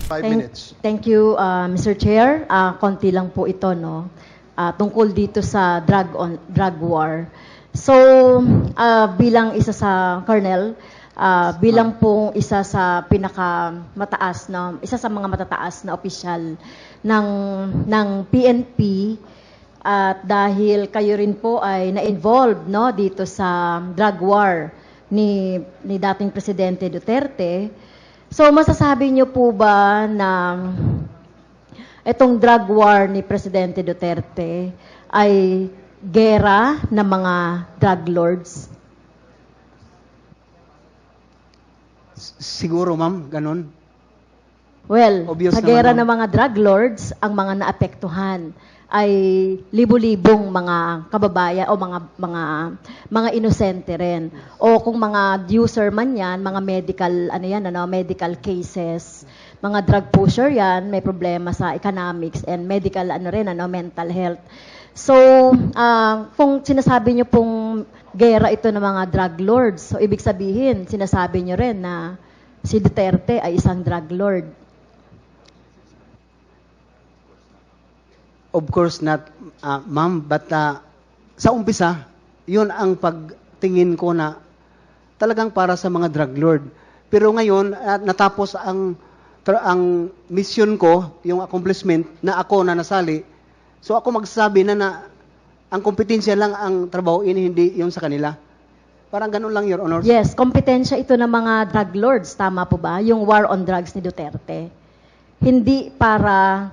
5 minutes. Thank you, Mr. Chair. Konti lang po ito, no? Tungkol dito sa drug war. So, bilang isa sa Colonel, bilang pong isa sa pinakamataas na isa sa mga matataas na opisyal ng PNP, at dahil kayo rin po ay na-involved, no, dito sa drug war ni dating Presidente Duterte. So, masasabi niyo po ba na itong drug war ni Presidente Duterte ay gera ng mga drug lords? Siguro, ma'am, ganun. Well, Obvious sa gera naman, ng mga drug lords, ang mga naapektuhan ay libo-libong mga kababayan o mga inosente rin. O kung mga user man yan, mga medical cases, mga drug pusher yan, may problema sa economics and medical mental health. So, kung sinasabi niyo pong gera ito ng mga drug lords, so ibig sabihin, sinasabi niyo rin na si Duterte ay isang drug lord. Of course not, ma'am, but sa umpisa, yun ang pagtingin ko na talagang para sa mga drug lord. Pero ngayon, natapos ang mission ko, yung accomplishment na ako na nasali, so ako magsasabi na ang kompetensya lang ang trabaho hindi yung sa kanila. Parang ganun lang, Your Honor. Yes, kompetensya ito ng mga drug lords, tama po ba? Yung war on drugs ni Duterte. Hindi para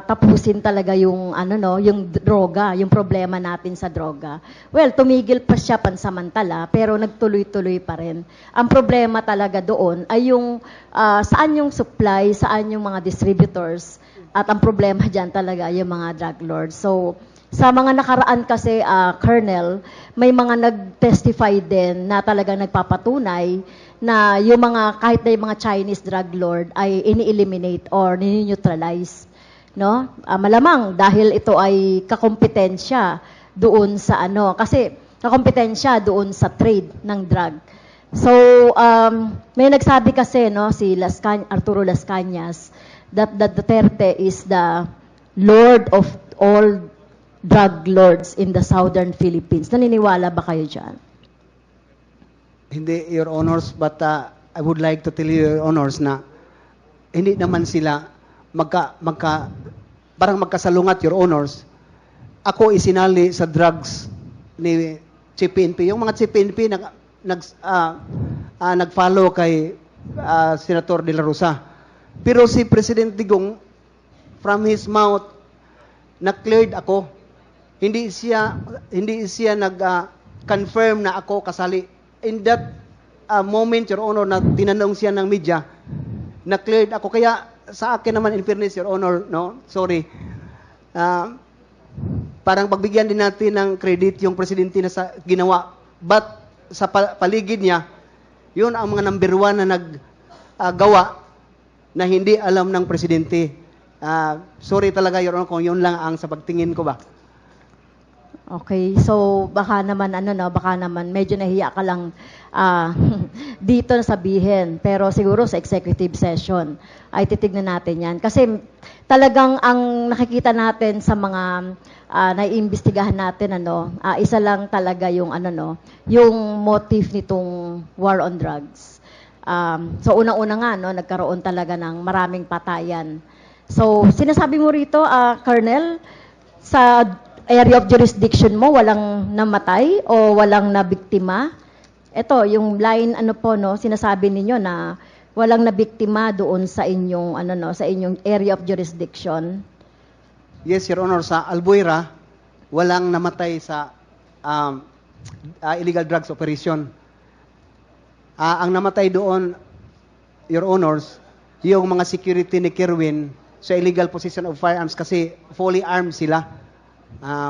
tapusin talaga yung yung droga, yung problema natin sa droga. Well, tumigil pa siya pansamantala, pero nagtuloy-tuloy pa rin. Ang problema talaga doon ay yung saan yung supply, saan yung mga distributors, at ang problema diyan talaga yung mga drug lords. So, sa mga nakaraan kasi, Colonel, may mga nag-testify din na talagang nagpapatunay na yung mga, kahit na yung mga Chinese drug lord ay ini-eliminate or ni-neutralize. No? Malamang dahil ito ay kakompetensya doon sa kasi kakompetensya doon sa trade ng drug. So, may nagsabi kasi, no, si Arturo Las Cañas, that Duterte is the lord of all drug lords in the southern Philippines. Naniniwala ba kayo dyan? Hindi, Your Honors, but I would like to tell you, Your Honors, na hindi naman sila parang magkasalungat, Your Honors. Ako isinali sa drugs ni CPNP. Yung mga CPNP nag-follow kay Senator De La Rosa. Pero si President Digong, from his mouth, na-cleared ako. Hindi siya nag-confirm na ako kasali. In that moment, Your Honor, na tinanong siya ng media, na-cleared ako. Kaya sa akin naman, in fairness, Your Honor, no? Sorry. Parang pagbigyan din natin ng credit yung presidente na sa ginawa. But sa paligid niya, yun ang mga number one na naggawa na hindi alam ng presidente. Sorry talaga, Your Honor, kung yun lang ang sa pagtingin ko ba. Okay, so baka naman baka naman medyo nahiya ka lang dito na sabihin, pero siguro sa executive session ay titignan natin 'yan kasi talagang ang nakikita natin sa mga naiimbestigahan natin isa lang talaga yung yung motive nitong war on drugs. So unang-una nga nagkaroon talaga ng maraming patayan. So sinasabi mo rito, Colonel, sa area of jurisdiction mo, walang namatay o walang nabiktima? Ito, yung line, sinasabi ninyo na walang nabiktima doon sa inyong, sa inyong area of jurisdiction. Yes, Your Honor, sa Albuera, walang namatay sa illegal drugs operation. Ang namatay doon, Your Honors, yung mga security ni Kerwin sa illegal possession of firearms kasi fully armed sila.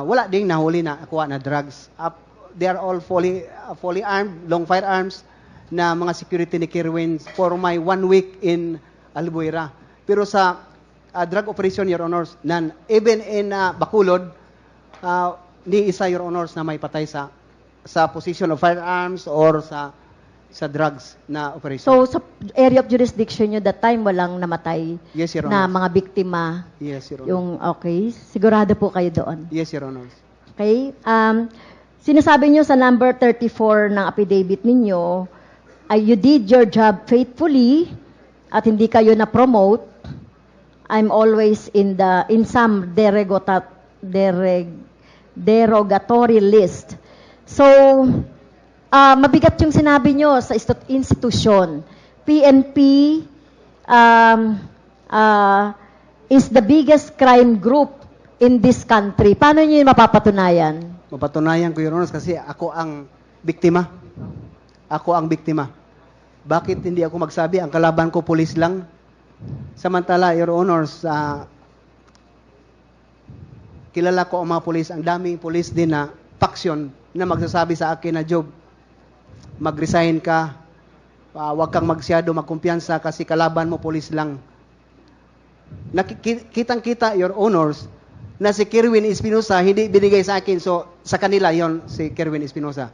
Wala ding nahuli na akuha na drugs. They are all fully armed, long firearms na mga security ni Kerwin for my 1 week in Albuera. Pero sa drug operation, Your Honors, none. Even in Bacolod, ni isa, Your Honors, na may patay sa possession of firearms or sa sa drugs na operation. So, sa area of jurisdiction nyo, that time, walang namatay Yes, Your na Honor. mga biktima. Yes, Your Honor. Yung, okay. Sigurado po kayo doon. Yes, Your Honor. Okay? Sinasabi nyo sa number 34 ng affidavit ninyo, you did your job faithfully at hindi kayo na-promote. I'm always in some derogatory list. So, mabigat yung sinabi nyo sa institusyon. PNP is the biggest crime group in this country. Paano nyo yun mapapatunayan? Mapatunayan ko, Your Honor, kasi ako ang biktima. Ako ang biktima. Bakit hindi ako magsabi? Ang kalaban ko, pulis lang. Samantala, Your Honor, kilala ko ang mga pulis. Ang daming pulis din na faction na magsasabi sa akin na, Job, mag-resign ka, huwag kang magsyado, magkumpiyansa kasi kalaban mo pulis lang. Kitang-kita, Your Honors, na si Kerwin Espinosa hindi binigay sa akin. So, sa kanila yon si Kerwin Espinosa.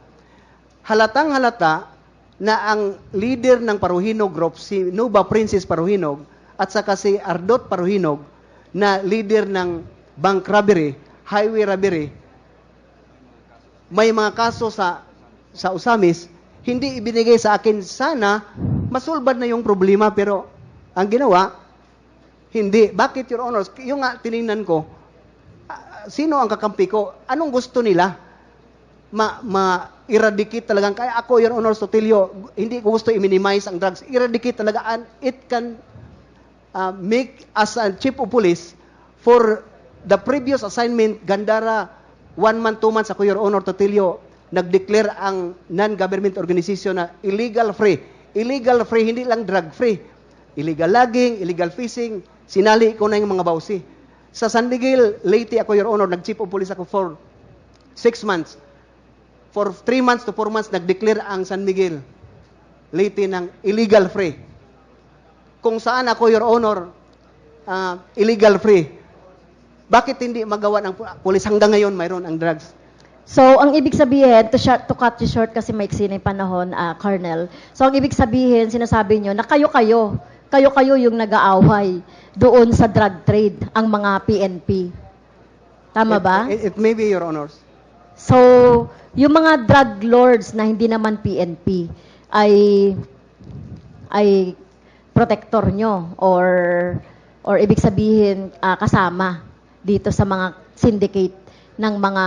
Halatang-halata na ang leader ng Paruhinog Group, si Nova Princess Paruhinog, at saka si Ardot Paruhinog, na leader ng bank robbery, highway robbery, may mga kaso sa Usamis, hindi ibinigay sa akin. Sana, masulbad na yung problema, pero ang ginawa, hindi. Bakit, Your Honors? Yung nga, tinignan ko, sino ang kakampi ko? Anong gusto nila? Ma-eradicate talagang. Kaya ako, Your Honors, Sotilio, hindi ko gusto i-minimize ang drugs. Eradicate talaga. And it can make as a chief of police for the previous assignment, Gandara, 1 month, 2 months, ako, Your Honor, Totilio, nag-declare ang non-government organization na illegal free. Illegal free, hindi lang drug free. Illegal logging, illegal fishing, sinali ko na yung mga bawsi. Sa San Miguel, Leyte ako, Your Honor, nag-chief of police ako for 6 months. For 3 months to 4 months, nag-declare ang San Miguel, Leyte ng illegal free. Kung saan ako, Your Honor, illegal free. Bakit hindi magawa ng police hanggang ngayon mayroon ang drugs? So, ang ibig sabihin, to cut you short kasi maiksi na yung panahon, Colonel. So, ang ibig sabihin, sinasabi nyo na kayo-kayo yung nag-aaway doon sa drug trade, ang mga PNP. Tama ba? It may be, Your Honors. So, yung mga drug lords na hindi naman PNP ay protector nyo or ibig sabihin kasama dito sa mga syndicate ng mga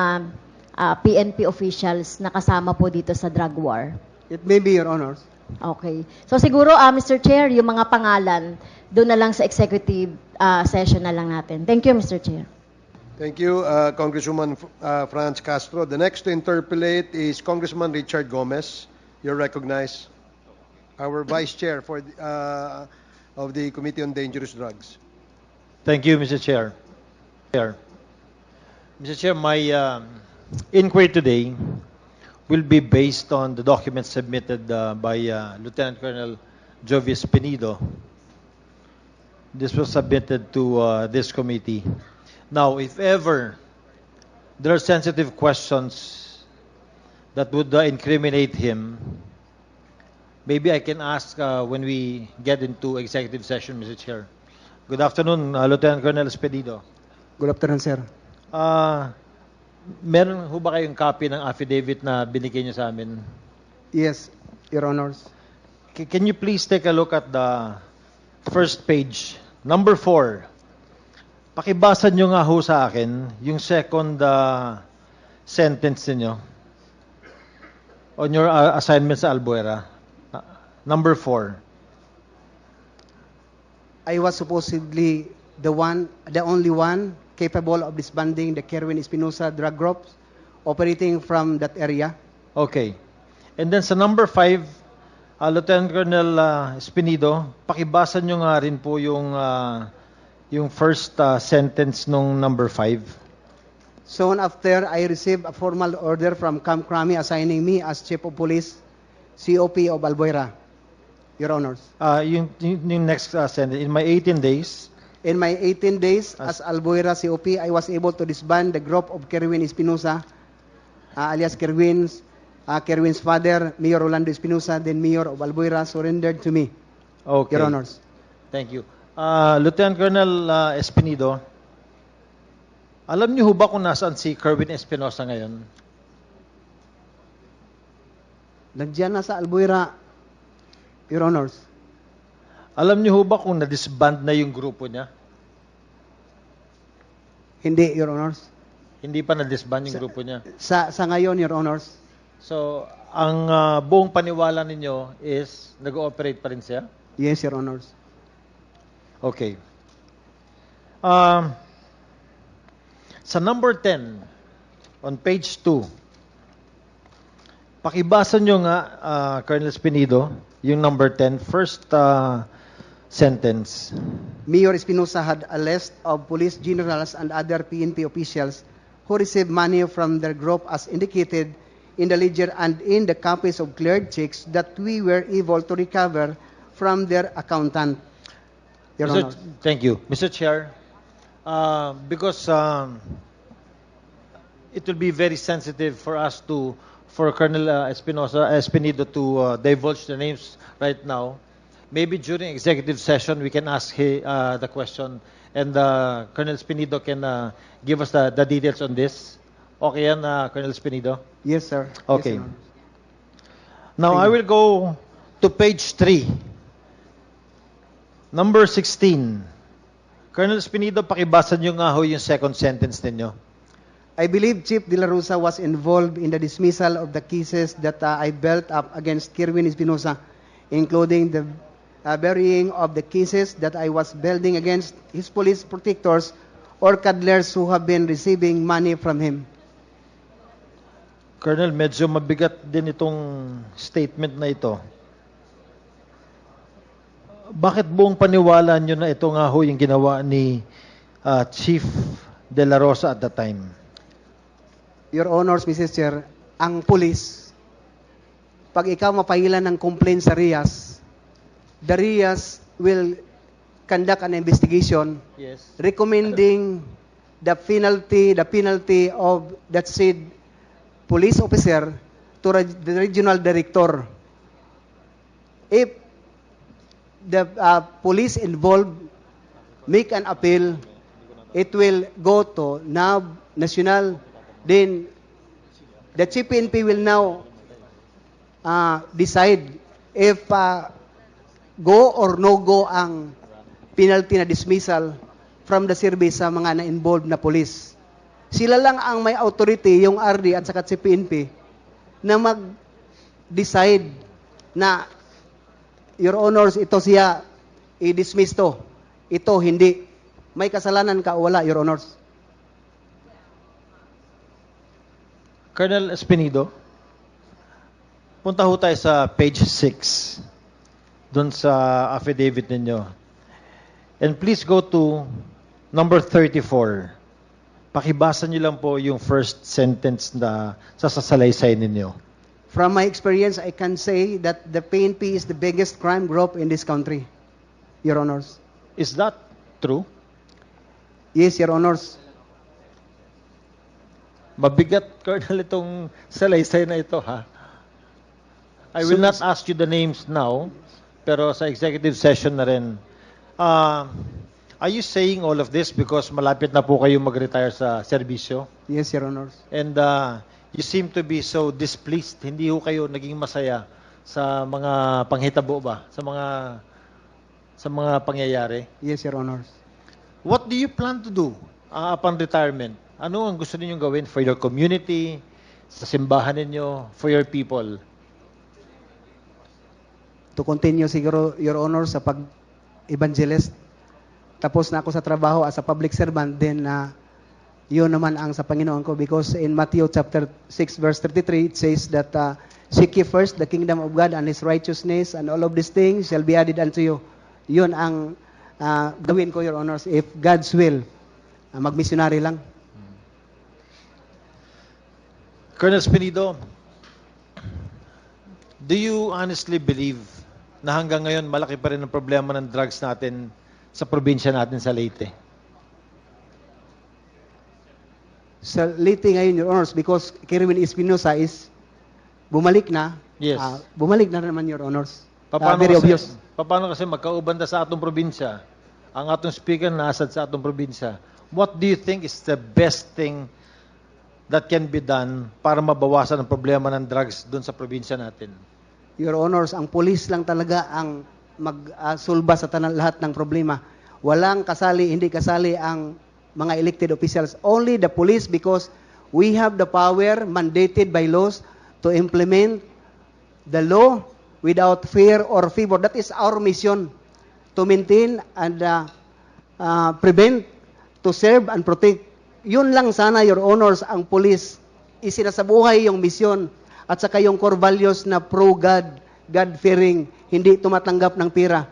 PNP officials na kasama po dito sa drug war. It may be, Your Honors. Okay. So siguro, Mr. Chair, yung mga pangalan, doon na lang sa executive session na lang natin. Thank you, Mr. Chair. Thank you, Congresswoman Franz Castro. The next to interpolate is Congressman Richard Gomez. You're recognized. Our Vice Chair of the Committee on Dangerous Drugs. Thank you, Mr. Chair. Mr. Chair, my inquiry today will be based on the documents submitted by Lieutenant Colonel Jovis Penido. This was submitted to this committee. Now, if ever there are sensitive questions that would incriminate him, maybe I can ask when we get into executive session, Mr. Chair. Good afternoon, Lieutenant Colonel Penido. Good afternoon, sir. Meron ho ba kayong copy ng affidavit na binigay niyo sa amin? Yes, Your Honors. Can you please take a look at the first page, number 4. Pakibasa niyo nga ho sa akin yung second sentence niyo on your assignment sa Albuera. Number 4. I was supposedly the only one capable of disbanding the Kerwin Espinosa drug groups operating from that area. Okay. And then sa number 5, Lieutenant Colonel Espinido, pakibasa nyo nga rin po yung first sentence nung number 5. Soon after, I received a formal order from Camp Crami assigning me as Chief of Police, COP of Albuera, Your Honors. Yung next sentence, in my 18 days, In my 18 days as Albuera COP, I was able to disband the group of Kerwin Espinosa, alias Kerwin, Kerwin's father, Mayor Rolando Espinosa, then Mayor of Albuera, surrendered to me, Okay. Your Honors. Thank you. Lieutenant Colonel Espinido, alam niyo ho ba kung nasaan si Kerwin Espinosa ngayon? Nandiyan na sa Albuera, Your Honors. Alam niyo ho ba kung na-disband na yung grupo niya? Hindi, Your Honors. Hindi pa na-disband yung grupo niya. Sa ngayon, Your Honors, So, ang buong paniwala ninyo is nag-ooperate pa rin siya? yes, Your Honors. Okay. Sa number 10, on page 2, pakibasa nyo nga, Colonel Espinido, yung number 10, first sentence. Mayor Espinosa had a list of police generals and other PNP officials who received money from their group as indicated in the ledger and in the copies of cleared checks that we were able to recover from their accountant. Your Honor. Thank you. Mr. Chair, because it will be very sensitive for us for Colonel Espinido to divulge the names right now. Maybe during executive session, we can ask the question and Colonel Espinido can give us the details on this. Okay yan, Colonel Espinido? Yes, sir. Okay. Yes, Your Honor. Now, I will go to page 3. Number 16. Colonel Espinido, pakibasa nyo nga ho yung second sentence ninyo. I believe Chief De La Rosa was involved in the dismissal of the cases that I built up against Kerwin Espinosa, including the burying of the cases that I was building against his police protectors or cuddlers who have been receiving money from him. Colonel, medyo mabigat din itong statement na ito. Bakit buong paniwala nyo na ito nga ho yung ginawa ni Chief De La Rosa at the time? Your Honors, Mrs. Chair, ang pulis, pag ikaw mapailan ng complaint sa RIAS, the RIAS will conduct an investigation Yes. recommending the penalty of that said police officer to the regional director. If the police involved make an appeal, it will go to NAB, National, then the Chief PNP will now decide if go or no go ang penalty na dismissal from the service sa mga na-involved na police. Sila lang ang may authority, yung RD at saka si PNP, na mag-decide na, Your Honors, ito siya, i-dismiss to. Ito, hindi. May kasalanan ka o wala, Your Honors. Colonel Espinido, punta ho tayo sa page 6, doon sa affidavit ninyo. And please go to number 34. Pakibasa niyo lang po yung first sentence na sasalaysay ninyo. From my experience, I can say that the PNP is the biggest crime group in this country, Your Honors. Is that true? Yes, Your Honors. Mabigat, Colonel, itong salaysay na ito, ha? I will not ask you the names now, pero sa executive session na rin. Are you saying all of this because malapit na po kayo mag-retire sa serbisyo? Yes, Your Honors. And you seem to be so displeased. Hindi ho kayo naging masaya sa mga panghitabo ba? Sa mga pangyayari? Yes, Your Honors. What do you plan to do upon retirement? Ano ang gusto ninyong gawin for your community, sa simbahan ninyo, for your people? To continue siguro, Your Honors, sa pag-evangelist. Tapos na ako sa trabaho as a public servant, then yun naman ang sa Panginoon ko, because in Matthew chapter 6 verse 33 it says that seek ye first the kingdom of God and His righteousness, and all of these things shall be added unto you. Yun ang gawin ko, Your Honors, if God's will. Mag-missionary lang. Colonel Espinido, do you honestly believe na hanggang ngayon malaki pa rin ang problema ng drugs natin sa probinsya natin sa Leyte? Sa Leyte ngayon, Your Honors, because Kerwin Espinosa is bumalik na. Yes. Bumalik na naman, Your Honors. Paano Very kasi, obvious. paano kasi magkaubanda sa atong probinsya? Ang atong speaker nasad sa atong probinsya. What do you think is the best thing that can be done para mabawasan ang problema ng drugs doon sa probinsya natin? Your Honors, ang police lang talaga ang magsulba sa lahat ng problema. Walang kasali, hindi kasali ang mga elected officials. Only the police because we have the power mandated by laws to implement the law without fear or favor. That is our mission, to maintain and prevent, to serve and protect. Yun lang sana, Your Honors, ang police. Isinasabuhay yung mission at saka yung core values na pro-God, God-fearing, hindi tumatanggap ng pera.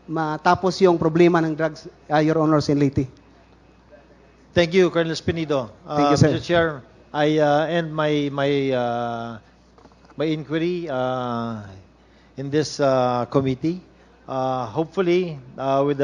Matapos yung problema ng drugs, Your Honors and Lady. Thank you, Colonel Espinido. Thank you, sir. Mr. Chair, I end my inquiry in this committee. Hopefully, with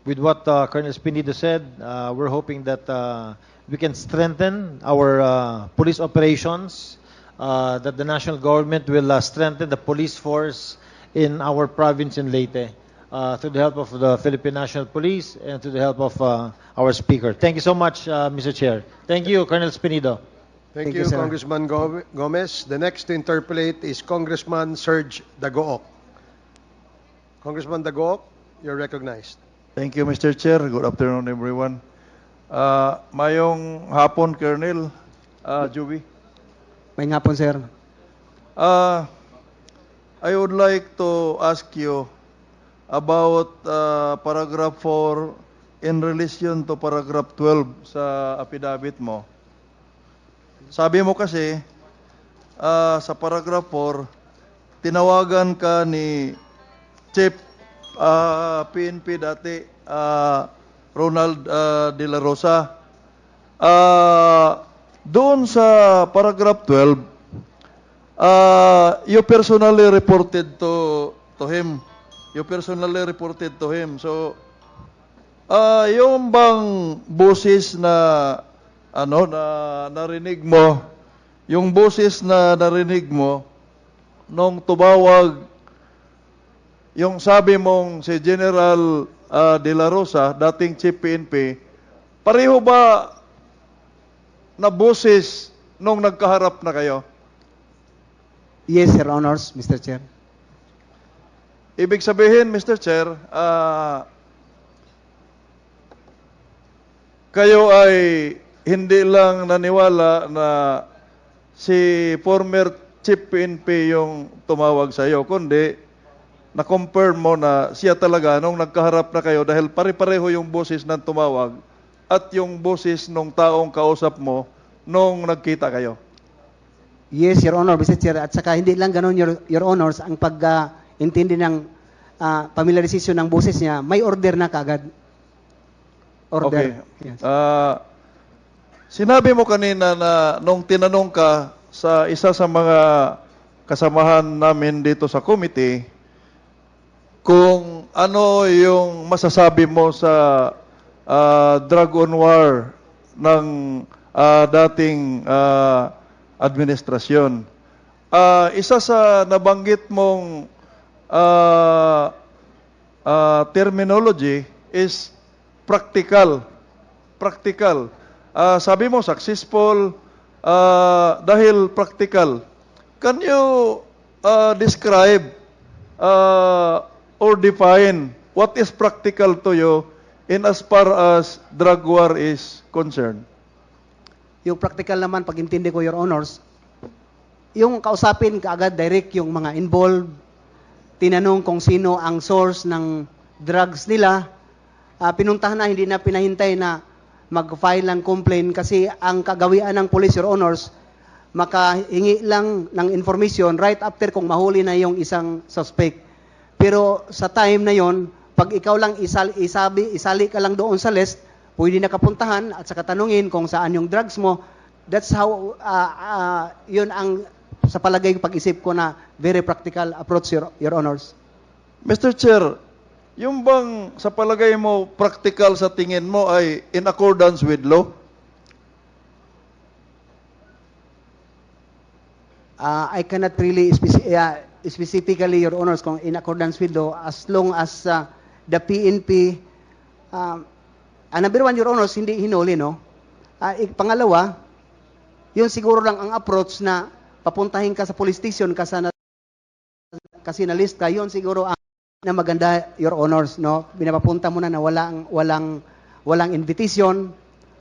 with what Colonel Espinido said, we're hoping that we can strengthen our police operations, that the national government will strengthen the police force in our province in Leyte through the help of the Philippine National Police and through the help of our speaker. Thank you so much, Mr. Chair. Thank you, Colonel Espinido. Thank Thank you, you, sir. Congressman Gomez. The next to interpolate is Congressman Serge Dagook. Congressman Dagook, you're recognized. Thank you, Mr. Chair. Good afternoon, everyone. Mayong hapon, Colonel Joey. May nga po, sir. I would like to ask you about paragraph 4 in relation to paragraph 12 sa affidavit mo. Sabi mo kasi, sa paragraph 4, tinawagan ka ni Chief PNP dati, Ronald De La Rosa. Doon sa paragraph 12, you personally reported to him. You personally reported to him. So, yung bang boses na narinig mo, yung boses na narinig mo nung tumawag yung sabi mong si General De La Rosa, dating Chief PNP, pareho ba na boses nung nagkaharap na kayo? Yes, Your Honors, Mr. Chair. Ibig sabihin, Mr. Chair, kayo ay hindi lang naniwala na si former Chief PNP yung tumawag sa iyo, kundi na-confirm mo na siya talaga nung nagkaharap na kayo dahil pare-pareho yung boses ng tumawag at yung boses ng taong kausap mo nung nagkita kayo. Yes, Your Honor, Mr. Chair. At saka hindi lang ganun, Your Honors, ang pag-intindi ng familiarization ng boses niya, may order na kagad. Order. Okay. Yes. Sinabi mo kanina na nung tinanong ka sa isa sa mga kasamahan namin dito sa committee, kung ano yung masasabi mo sa drug on war ng dating administrasyon. Isa sa nabanggit mong terminology is practical. Practical. Sabi mo successful dahil practical. Can you describe or define what is practical to you in as far as drug war is concerned? Yung practical naman, pag intindi ko, Your Honors, yung kausapin kaagad direct yung mga involved, tinanong kung sino ang source ng drugs nila, pinuntahan na, hindi na pinahintay na mag-file ng complaint kasi ang kagawian ng police, Your Honors, makahingi lang ng information right after kung mahuli na yung isang suspect. Pero sa time na yon, pag ikaw lang isali ka lang doon sa list, pwede na kapuntahan at saka tanungin kung saan yung drugs mo. That's how, yun ang sa palagay pag-isip ko na very practical approach, Your Honors. Mr. Chair, yung bang sa palagay mo practical sa tingin mo ay in accordance with law? I cannot really specifically, Your Honors, kung in accordance with law, as long as the PNP, number one, Your Honors, hindi hinuli, no? Pangalawa, yun siguro lang ang approach na papuntahin ka sa police station kasi na list ka, yun siguro ang na maganda, Your Honors, no? Binapapunta mo na walang invitation,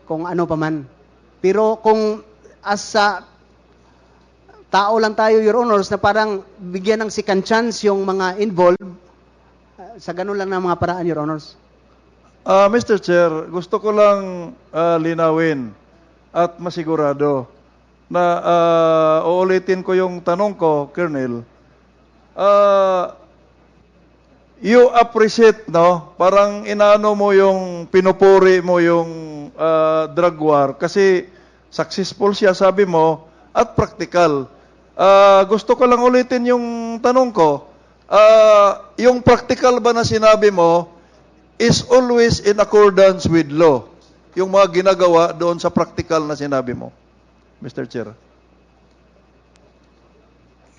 kung ano pa man. Pero kung as tao lang tayo, Your Honors, na parang bigyan ng second chance yung mga involved, sa ganun lang ng mga paraan, Your Honors. Mr. Chair, gusto ko lang linawin at masigurado na uulitin ko yung tanong ko, Colonel. You appreciate, no? Parang inaano mo yung pinupuri mo yung drug war kasi successful siya, sabi mo, at practical. Gusto ko lang ulitin yung tanong ko. Yung practical ba na sinabi mo is always in accordance with law? Yung mga ginagawa doon sa practical na sinabi mo, Mr. Chair.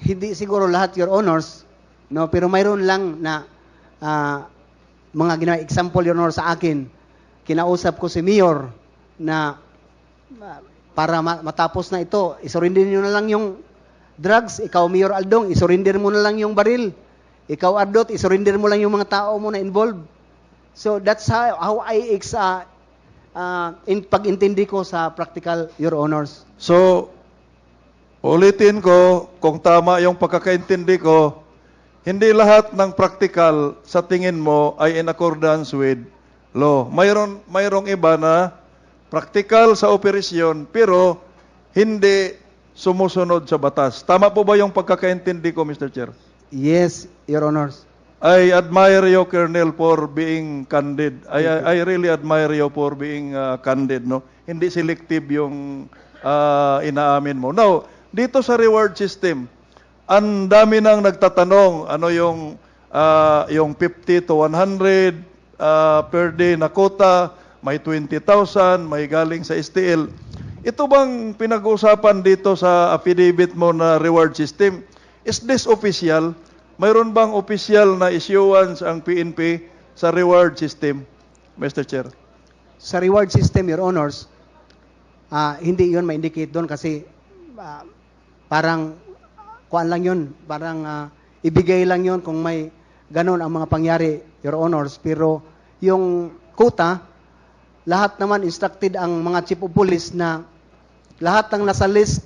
Hindi siguro lahat, Your Honors, no? Pero mayroon lang na mga ginawa. Example, Your Honor, sa akin, kinausap ko si Mayor na para matapos na ito, isurrender nyo na lang yung drugs. Ikaw, Mayor Aldong, isurrender mo na lang yung baril. Ikaw, Ardot, isurrender mo lang yung mga tao mo na involved. So that's how I pag-intindi ko sa practical, Your Honors. So, ulitin ko, kung tama yung pagkakaintindi ko, hindi lahat ng practical sa tingin mo ay in accordance with law. Mayroong iba na practical sa operasyon pero hindi sumusunod sa batas. Tama po ba yung pagkakaintindi ko, Mr. Chair? Yes, Your Honors. I admire you, Colonel, for being candid. I really admire you for being candid, no? Hindi selective yung inaamin mo. Now, dito sa reward system, ang dami nang nagtatanong ano yung 50 to 100 per day na quota, may 20,000, may galing sa STL. Ito bang pinag-uusapan dito sa affidavit mo na reward system? Is this official? Mayroon bang official na issuance ang PNP sa reward system, Mr. Chair? Sa reward system, Your Honors, hindi yun ma-indicate doon kasi parang kuan lang yun, parang ibigay lang yun kung may ganun ang mga pangyari, Your Honors. Pero yung quota, lahat naman instructed ang mga chief of police na lahat ng nasa list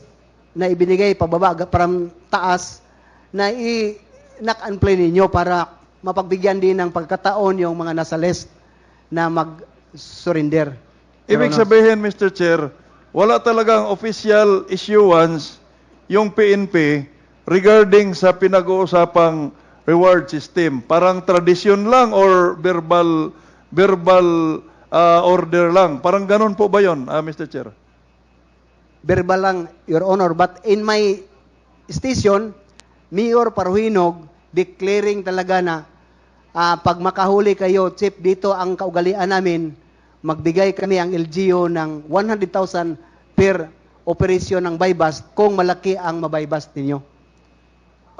na ibinigay pababa from taas na i-knock and play ninyo para mapagbigyan din ng pagkataon yung mga nasa list na mag-surrender. Ibig sabihin, Mr. Chair, wala talagang official issuance yung PNP regarding sa pinag-uusapang reward system? Parang tradisyon lang or verbal order lang? Parang ganun po ba yun, Mr. Chair? Verbal lang, Your Honor. But in my station, Mayor Paruhinog declaring talaga na pag makahuli kayo, Chief, dito ang kaugalian namin, magbigay kami ang LGU ng 100,000 per operasyon ng bypass kung malaki ang mabypass ninyo.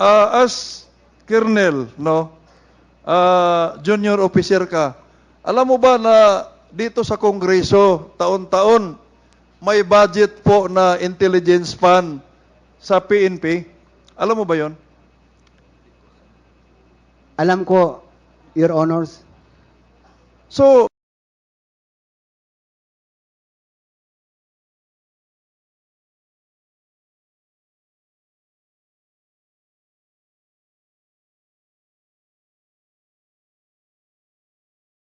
As Colonel, no, junior officer ka, alam mo ba na dito sa Kongreso, taon-taon, may budget po na intelligence fund sa PNP? Alam mo ba yon? Alam ko, Your Honors. So,